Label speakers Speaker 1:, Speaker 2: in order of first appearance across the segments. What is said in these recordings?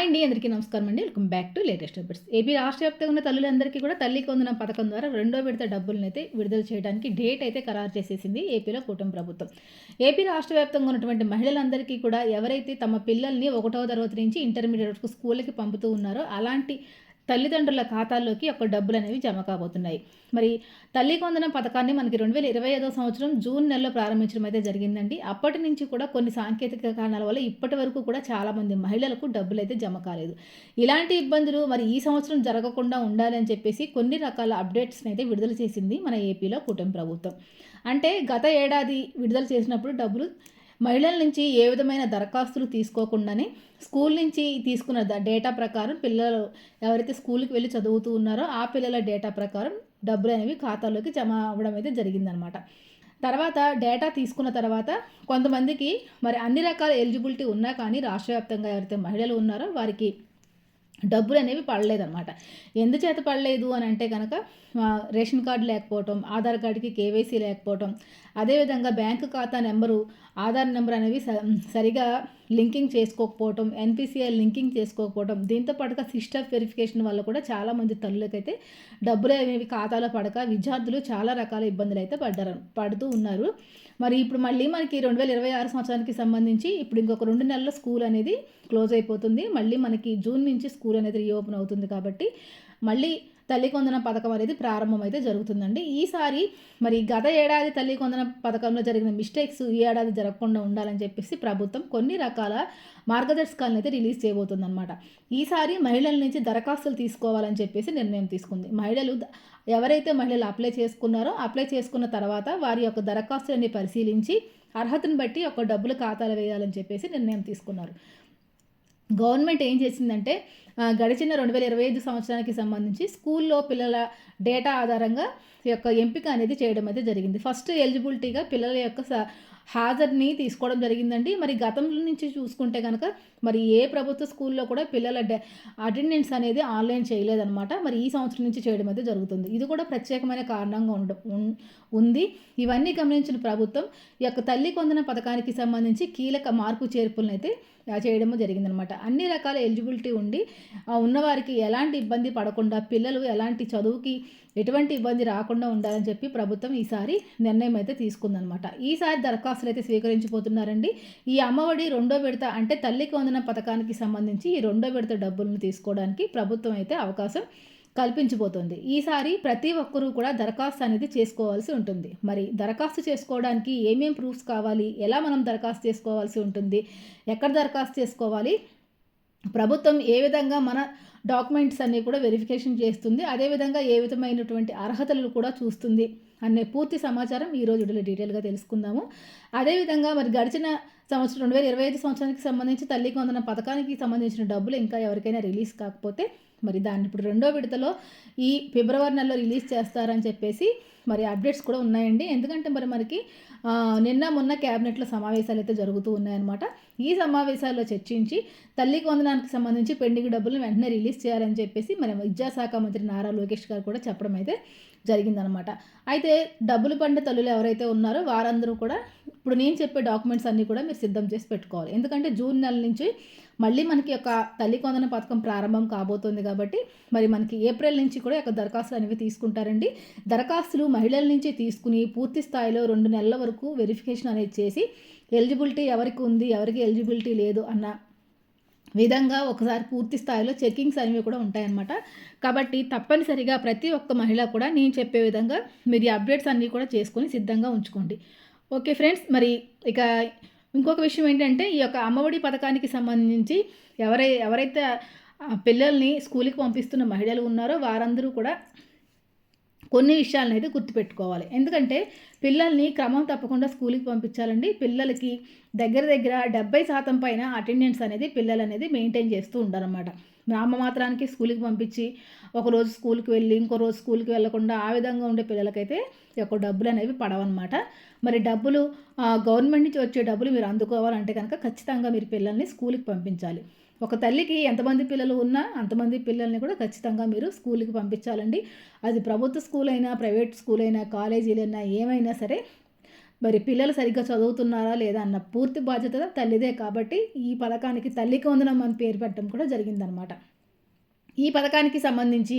Speaker 1: Hi అండి, అందరికీ నమస్కారం అండి. Welcome back to latest updates. AP రాష్ట్ర వ్యాప్తంగా ఉన్న తల్లులందరికీ కూడా తల్లికి వందనం పథకం ద్వారా రెండో విడత డబ్బులనైతే విడుదల చేయడానికి డేట్ అయితే ఖరారు చేసేసింది ఏపీలో కూటమి ప్రభుత్వం. ఏపీ రాష్ట్ర వ్యాప్తంగా ఉన్నటువంటి మహిళలందరికీ కూడా ఎవరైతే తమ పిల్లల్ని 1వ తరగతి నుంచి ఇంటర్మీడియట్ వరకు స్కూళ్ళకి పంపుతూ ఉన్నారో అలాంటి తల్లిదండ్రుల ఖాతాల్లోకి ఒక డబ్బులనేవి జమ కాబోతున్నాయి. మరి తల్లికి వందనం పథకాన్ని మనకి 2025 సంవత్సరం జూన్ నెలలో ప్రారంభించడం అయితే జరిగిందండి. అప్పటి నుంచి కూడా కొన్ని సాంకేతిక కారణాల వల్ల ఇప్పటి వరకు కూడా చాలామంది మహిళలకు డబ్బులైతే జమ కాలేదు. ఇలాంటి ఇబ్బందులు మరి ఈ సంవత్సరం జరగకుండా ఉండాలి అని చెప్పేసి కొన్ని రకాల అప్డేట్స్ని అయితే విడుదల చేసింది మన ఏపీలో కూటమి ప్రభుత్వం. అంటే గత ఏడాది విడుదల చేసినప్పుడు డబ్బులు మహిళల నుంచి ఏ విధమైన దరఖాస్తులు తీసుకోకుండానే స్కూల్ నుంచి తీసుకున్న డేటా ప్రకారం పిల్లలు ఎవరైతే స్కూల్కి వెళ్ళి చదువుతూ ఉన్నారో ఆ పిల్లల డేటా ప్రకారం డబ్బులు అనేవి ఖాతాలోకి జమ అవ్వడం అయితే జరిగిందనమాట. తర్వాత డేటా తీసుకున్న తర్వాత కొంతమందికి మరి అన్ని రకాల ఎలిజిబిలిటీ ఉన్నా కానీ రాష్ట్ర వ్యాప్తంగా ఎవరైతే మహిళలు ఉన్నారో వారికి డబ్బులు అనేవి పడలేదన్నమాట. ఎందుచేత పడలేదు అని అంటే కనుక రేషన్ కార్డు లేకపోవటం, ఆధార్ కార్డుకి కేవైసీ లేకపోవటం, అదేవిధంగా బ్యాంకు ఖాతా నెంబరు, ఆధార్ నెంబర్ అనేవి సరిగా లింకింగ్ చేసుకోకపోవటం, ఎన్పిసిఐ లింకింగ్ చేసుకోకపోవటం, దీంతో పాటుగా సిస్టమ్ వెరిఫికేషన్ వల్ల కూడా చాలామంది తల్లులకైతే డబ్బులు అనేవి ఖాతాలో పడక విద్యార్థులు చాలా రకాల ఇబ్బందులు అయితే పడుతూ ఉన్నారు. మరి ఇప్పుడు మళ్ళీ మనకి 2026 సంవత్సరానికి సంబంధించి ఇప్పుడు ఇంకొక 2 నెలల్లో స్కూల్ అనేది క్లోజ్ అయిపోతుంది. మళ్ళీ మనకి జూన్ నుంచి స్కూల్ అనేది రీఓపెన్ అవుతుంది కాబట్టి మళ్ళీ తల్లికి వందనం పథకం అనేది ప్రారంభమైతే జరుగుతుందండి. ఈసారి మరి గత ఏడాది తల్లికి వందనం పథకంలో జరిగిన మిస్టేక్స్ ఈ ఏడాది జరగకుండా ఉండాలని చెప్పేసి ప్రభుత్వం కొన్ని రకాల మార్గదర్శకాలను అయితే రిలీజ్ చేయబోతుందన్నమాట. ఈసారి మహిళల నుంచి దరఖాస్తులు తీసుకోవాలని చెప్పేసి నిర్ణయం తీసుకుంది. ఎవరైతే మహిళలు అప్లై చేసుకున్నారో అప్లై చేసుకున్న తర్వాత వారి యొక్క దరఖాస్తులన్నీ పరిశీలించి అర్హతను బట్టి ఒక డబ్బులు ఖాతాలు వేయాలని చెప్పేసి నిర్ణయం తీసుకున్నారు. గవర్నమెంట్ ఏం చేసిందంటే గడిచిన 2025 సంవత్సరానికి సంబంధించి స్కూల్లో పిల్లల డేటా ఆధారంగా యొక్క ఎంపిక అనేది చేయడం అయితే జరిగింది. ఫస్ట్ ఎలిజిబిలిటీగా పిల్లల యొక్క హాజరుని తీసుకోవడం జరిగిందండి. మరి గతం నుంచి చూసుకుంటే కనుక మరి ఏ ప్రభుత్వ స్కూల్లో కూడా పిల్లల అటెండెన్స్ అనేది ఆన్లైన్ చేయలేదన్నమాట. మరి ఈ సంవత్సరం నుంచి చేయడం అయితే జరుగుతుంది. ఇది కూడా ప్రత్యేకమైన కారణంగా ఉంది. ఇవన్నీ గమనించిన ప్రభుత్వం ఈ యొక్క తల్లికి వందనం పథకానికి సంబంధించి కీలక మార్పు చేర్పులను అయితే చేయడము జరిగిందనమాట. అన్ని రకాల ఎలిజిబిలిటీ ఉండి ఉన్నవారికి ఎలాంటి ఇబ్బంది పడకుండా పిల్లలు ఎలాంటి చదువుకి ఎటువంటి ఇబ్బంది రాకుండా ఉండాలని చెప్పి ప్రభుత్వం ఈసారి నిర్ణయం అయితే తీసుకుందనమాట. ఈసారి దరఖాస్తులు అయితే స్వీకరించిపోతున్నారండి. ఈ అమ్మఒడి రెండో విడత అంటే తల్లికి వందనం పథకానికి సంబంధించి ఈ రెండో విడత డబ్బులను తీసుకోవడానికి ప్రభుత్వం అయితే అవకాశం కల్పించబోతోంది. ఈసారి ప్రతి ఒక్కరూ కూడా దరఖాస్తు అనేది చేసుకోవాల్సి ఉంటుంది. మరి దరఖాస్తు చేసుకోవడానికి ఏమేం ప్రూఫ్స్ కావాలి, ఎలా మనం దరఖాస్తు చేసుకోవాల్సి ఉంటుంది, ఎక్కడ దరఖాస్తు చేసుకోవాలి, ప్రభుత్వం ఏ విధంగా మన డాక్యుమెంట్స్ అన్నీ కూడా వెరిఫికేషన్ చేస్తుంది, అదేవిధంగా ఏ విధమైనటువంటి అర్హతలు కూడా చూస్తుంది అనే పూర్తి సమాచారం ఈరోజు వీడియోలో డీటెయిల్గా తెలుసుకుందాము. అదేవిధంగా మరి గడిచిన సంవత్సరం 2025 సంవత్సరానికి సంబంధించి తల్లికి వందనం పథకానికి సంబంధించిన డబ్బులు ఇంకా ఎవరికైనా రిలీజ్ కాకపోతే మరి దాన్ని ఇప్పుడు రెండో విడతలో ఈ ఫిబ్రవరి నెలలో రిలీజ్ చేస్తారని చెప్పేసి మరి అప్డేట్స్ కూడా ఉన్నాయండి. ఎందుకంటే మరి మనకి నిన్న మొన్న క్యాబినెట్లో సమావేశాలు అయితే జరుగుతూ ఉన్నాయన్నమాట. ఈ సమావేశాల్లో చర్చించి తల్లికి వందనానికి సంబంధించి పెండింగ్ డబ్బులను వెంటనే రిలీజ్ చేయాలని చెప్పేసి మరి విద్యాశాఖ మంత్రి నారా లోకేష్ గారు కూడా చెప్పడం అయితే జరిగిందనమాట. అయితే డబ్బులు పండే తల్లులు ఎవరైతే ఉన్నారో వారందరూ కూడా ఇప్పుడు నేను చెప్పే డాక్యుమెంట్స్ అన్నీ కూడా మీరు సిద్ధం చేసి పెట్టుకోవాలి. ఎందుకంటే జూన్ నెల నుంచి మళ్ళీ మనకి ఒక తల్లికి వందనం పథకం ప్రారంభం కాబోతుంది కాబట్టి మరి మనకి ఏప్రిల్ నుంచి కూడా ఒక దరఖాస్తులు అనేవి తీసుకుంటారండి. దరఖాస్తులు మహిళల నుంచి తీసుకుని పూర్తి స్థాయిలో 2 నెలల వరకు వెరిఫికేషన్ అనేది చేసి ఎలిజిబిలిటీ ఎవరికి ఉంది, ఎవరికి ఎలిజిబిలిటీ లేదు అన్న విధంగా ఒకసారి పూర్తి స్థాయిలో చెకింగ్స్ అనేవి కూడా ఉంటాయన్నమాట. కాబట్టి తప్పనిసరిగా ప్రతి ఒక్క మహిళ కూడా నేను చెప్పే విధంగా మీరు ఈ అప్డేట్స్ అన్నీ కూడా చేసుకొని సిద్ధంగా ఉంచుకోండి. ఓకే ఫ్రెండ్స్, మరి ఇక ఇంకొక విషయం ఏంటంటే ఈ యొక్క అమ్మఒడి పథకానికి సంబంధించి ఎవరైతే పిల్లల్ని స్కూల్కి పంపిస్తున్న మహిళలు ఉన్నారో వారందరూ కూడా కొన్ని విషయాలను అయితే గుర్తుపెట్టుకోవాలి. ఎందుకంటే పిల్లల్ని క్రమం తప్పకుండా స్కూల్కి పంపించాలండి. పిల్లలకి దగ్గర 70% పైన అటెండెన్స్ అనేది పిల్లలు అనేది మెయింటైన్ చేస్తూ ఉండాలన్నమాట. నామమాత్రానికి స్కూల్కి పంపించి ఒకరోజు స్కూల్కి వెళ్ళి ఇంకో రోజు స్కూల్కి వెళ్ళకుండా ఆ విధంగా ఉండే పిల్లలకైతే యొక్క డబ్బులు అనేవి పడవన్నమాట. మరి డబ్బులు గవర్నమెంట్ నుంచి వచ్చే డబ్బులు మీరు అందుకోవాలంటే కనుక ఖచ్చితంగా మీరు పిల్లల్ని స్కూల్కి పంపించాలి. ఒక తల్లికి ఎంతమంది పిల్లలు ఉన్నా అంతమంది పిల్లల్ని కూడా ఖచ్చితంగా మీరు స్కూల్కి పంపించాలండి. అది ప్రభుత్వ స్కూల్ అయినా, ప్రైవేట్ స్కూల్ అయినా, కాలేజీలైనా ఏమైనా సరే మరి పిల్లలు సరిగ్గా చదువుతున్నారా లేదా అన్న పూర్తి బాధ్యత తల్లిదే. కాబట్టి ఈ పథకానికి తల్లికి వందనం అని పేరు పెట్టడం కూడా జరిగిందనమాట. ఈ పథకానికి సంబంధించి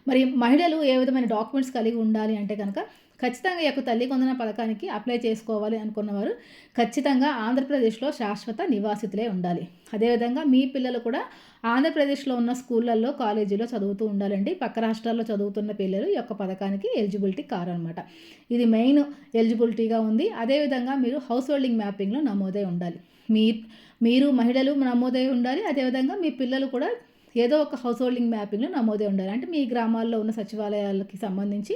Speaker 1: మరి మహిళలు ఏ విధమైన డాక్యుమెంట్స్ కలిగి ఉండాలి అంటే కనుక, ఖచ్చితంగా ఈ యొక్క తల్లికి వందనం పథకానికి అప్లై చేసుకోవాలి అనుకున్నవారు ఖచ్చితంగా ఆంధ్రప్రదేశ్‌లో శాశ్వత నివాసితులే ఉండాలి. అదేవిధంగా మీ పిల్లలు కూడా ఆంధ్రప్రదేశ్‌లో ఉన్న స్కూళ్ళల్లో, కాలేజీలో చదువుతూ ఉండాలండి. పక్క రాష్ట్రాల్లో చదువుతున్న పిల్లలు ఈ యొక్క పథకానికి ఎలిజిబిలిటీ కారనమాట. ఇది మెయిన్ ఎలిజిబిలిటీగా ఉంది. అదేవిధంగా మీరు హౌస్ హోల్డింగ్ మ్యాపింగ్‌లో నమోదై ఉండాలి. మీ మీరు మహిళలు నమోదై ఉండాలి. అదేవిధంగా మీ పిల్లలు కూడా ఏదో ఒక హౌస్ హోల్డింగ్ మ్యాపింగ్‌లో నమోదై ఉండాలి. అంటే మీ గ్రామాల్లో ఉన్న సచివాలయాలకి సంబంధించి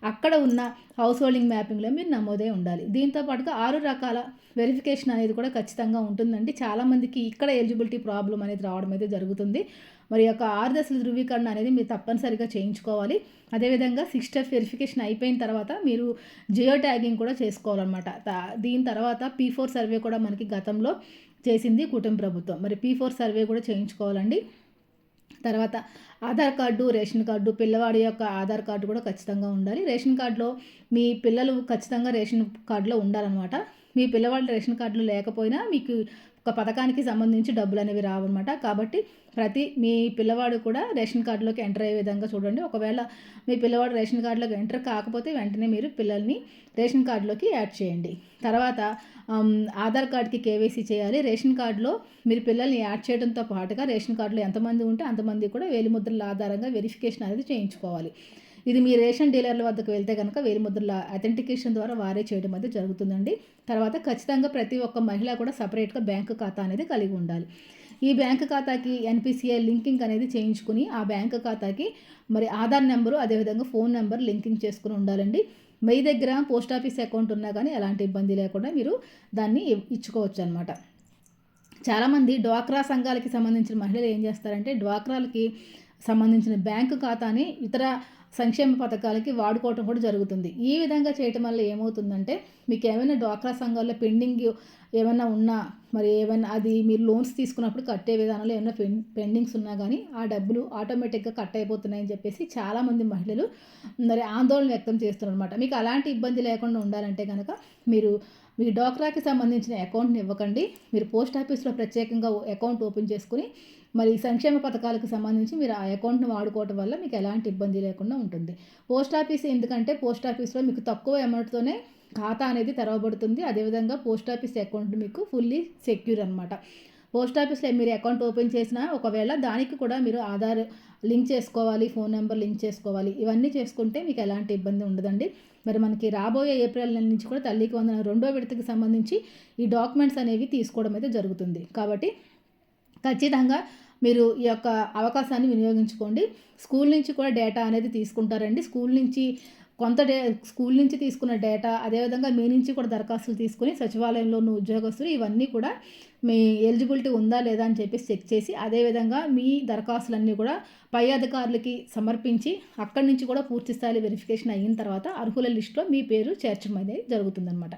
Speaker 1: అక్కడ ఉన్న హౌస్ హోల్డింగ్ మ్యాపింగ్‌లో మీరు నమోదై ఉండాలి. దీంతో పాటుగా 6 రకాల వెరిఫికేషన్ అనేది కూడా ఖచ్చితంగా ఉంటుందండి. చాలామందికి ఇక్కడ ఎలిజిబిలిటీ ప్రాబ్లమ్ అనేది రావడం అయితే జరుగుతుంది. మరి యొక్క 6 దశల ధృవీకరణ అనేది మీరు తప్పనిసరిగా చేయించుకోవాలి. అదేవిధంగా 6 స్టెప్ వెరిఫికేషన్ అయిపోయిన తర్వాత మీరు జియో ట్యాగింగ్ కూడా చేసుకోవాలన్నమాట. దీని తర్వాత P4 సర్వే కూడా మనకి గతంలో చేసింది కూటమి ప్రభుత్వం. మరి P4 సర్వే కూడా చేయించుకోవాలండి. తర్వాత ఆధార్ కార్డు, రేషన్ కార్డు, పిల్లవాడి యొక్క ఆధార్ కార్డు కూడా ఖచ్చితంగా ఉండాలి. రేషన్ కార్డులో మీ పిల్లలు ఖచ్చితంగా రేషన్ కార్డులో ఉండాలన్నమాట. మీ పిల్లవాడు రేషన్ కార్డులో లేకపోయినా మీకు ఒక పథకానికి సంబంధించి డబ్బులు అనేవి రావన్నమాట. కాబట్టి మీ పిల్లవాడు కూడా రేషన్ కార్డులోకి ఎంటర్ అయ్యే విధంగా చూడండి. ఒకవేళ మీ పిల్లవాడు రేషన్ కార్డులోకి ఎంటర్ కాకపోతే వెంటనే మీరు పిల్లల్ని రేషన్ కార్డులోకి యాడ్ చేయండి. తర్వాత ఆధార్ కార్డ్కి కేవైసీ చేయాలి. రేషన్ కార్డులో మీరు పిల్లల్ని యాడ్ చేయడంతో పాటుగా రేషన్ కార్డులో ఎంతమంది ఉంటే అంతమంది కూడా వేలిముద్రల ఆధారంగా వెరిఫికేషన్ అనేది చేయించుకోవాలి. ఇది మీ రేషన్ డీలర్ల వద్దకు వెళ్తే కనుక వేలిముద్రల అథెంటికేషన్ ద్వారా వారే చేయడం అనేది జరుగుతుందండి. తర్వాత ఖచ్చితంగా ప్రతి ఒక్క మహిళ కూడా సపరేట్గా బ్యాంకు ఖాతా అనేది కలిగి ఉండాలి. ఈ బ్యాంకు ఖాతాకి NPCI లింకింగ్ అనేది చేయించుకుని ఆ బ్యాంకు ఖాతాకి మరి ఆధార్ నెంబరు, అదేవిధంగా ఫోన్ నెంబర్ లింకింగ్ చేసుకుని ఉండాలండి. మీ దగ్గర పోస్ట్ ఆఫీస్ అకౌంట్ ఉన్నా కానీ ఎలాంటి ఇబ్బంది లేకుండా మీరు దాన్ని ఇచ్చుకోవచ్చు అనమాట. చాలామంది డ్వాక్రా సంఘాలకి సంబంధించిన మహిళలు ఏం చేస్తారంటే డ్వాక్రాలకి సంబంధించిన బ్యాంకు ఖాతాని ఇతర సంక్షేమ పథకాలకి వాడుకోవటం కూడా జరుగుతుంది. ఈ విధంగా చేయటం వల్ల ఏమవుతుందంటే మీకు ఏమైనా డ్వాక్రా సంఘాల్లో పెండింగ్ ఏమైనా ఉన్నా, మరి ఏమైనా అది మీరు లోన్స్ తీసుకున్నప్పుడు కట్టే విధానంలో ఏమైనా పెండింగ్స్ ఉన్నా కానీ ఆ డబ్బులు ఆటోమేటిక్గా కట్ అయిపోతున్నాయని చెప్పేసి చాలామంది మహిళలు మరి ఆందోళన వ్యక్తం చేస్తున్నారన్నమాట. మీకు అలాంటి ఇబ్బంది లేకుండా ఉండాలంటే కనుక మీరు మీ డ్వాక్రాకి సంబంధించిన అకౌంట్ని ఇవ్వకండి. మీరు పోస్ట్ ఆఫీస్లో ప్రత్యేకంగా అకౌంట్ ఓపెన్ చేసుకుని మరి సంక్షేమ పథకాలకు సంబంధించి మీరు ఆ అకౌంట్ని వాడుకోవటం వల్ల మీకు ఎలాంటి ఇబ్బంది లేకుండా ఉంటుంది. పోస్ట్ ఆఫీస్ ఎందుకంటే పోస్ట్ ఆఫీస్లో మీకు తక్కువ అమౌంట్తోనే ఖాతా అనేది తెరవబడుతుంది. అదేవిధంగా పోస్ట్ ఆఫీస్ అకౌంట్ మీకు ఫుల్లీ సెక్యూర్ అనమాట. పోస్ట్ ఆఫీస్లో మీరు అకౌంట్ ఓపెన్ చేసినా ఒకవేళ దానికి కూడా మీరు ఆధార్ లింక్ చేసుకోవాలి, ఫోన్ నెంబర్ లింక్ చేసుకోవాలి. ఇవన్నీ చేసుకుంటే మీకు ఎలాంటి ఇబ్బంది ఉండదండి. మరి మనకి రాబోయే ఏప్రిల్ నెల నుంచి కూడా తల్లికి వందనం 2వ విడతకి సంబంధించి ఈ డాక్యుమెంట్స్ అనేవి తీసుకోవడం అయితే జరుగుతుంది. కాబట్టి ఖచ్చితంగా మీరు ఈ యొక్క అవకాశాన్ని వినియోగించుకోండి. స్కూల్ నుంచి కూడా డేటా అనేది తీసుకుంటారండి. స్కూల్ నుంచి తీసుకున్న డేటా, అదేవిధంగా మీ నుంచి కూడా దరఖాస్తులు తీసుకొని సచివాలయంలో ఉన్న ఉద్యోగస్తులు ఇవన్నీ కూడా మీ ఎలిజిబిలిటీ ఉందా లేదా అని చెప్పేసి చెక్ చేసి, అదేవిధంగా మీ దరఖాస్తులన్నీ కూడా పై అధికారులకి సమర్పించి అక్కడి నుంచి కూడా పూర్తి స్థాయి వెరిఫికేషన్ అయిన తర్వాత అర్హుల లిస్టులో మీ పేరు చేర్చడం అనేది జరుగుతుందన్నమాట.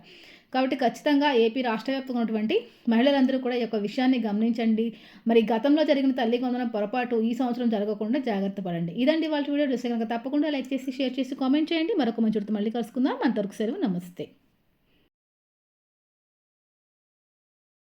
Speaker 1: కాబట్టి ఖచ్చితంగా ఏపీ రాష్ట్ర వ్యాప్తంగా ఉన్నటువంటి మహిళలందరూ కూడా ఈ యొక్క విషయాన్ని గమనించండి. మరి గతంలో జరిగిన తల్లికి వందనం పొరపాటు ఈ సంవత్సరం జరగకుండా జాగ్రత్త పడండి. ఇదండి వాళ్ళ వీడియో. చూస్తే కనుక తప్పకుండా లైక్ చేసి, షేర్ చేసి, కామెంట్ చేయండి. మరొక మంచి మళ్ళీ కలుసుకుందాం. అంతవరకు సెలవు. నమస్తే.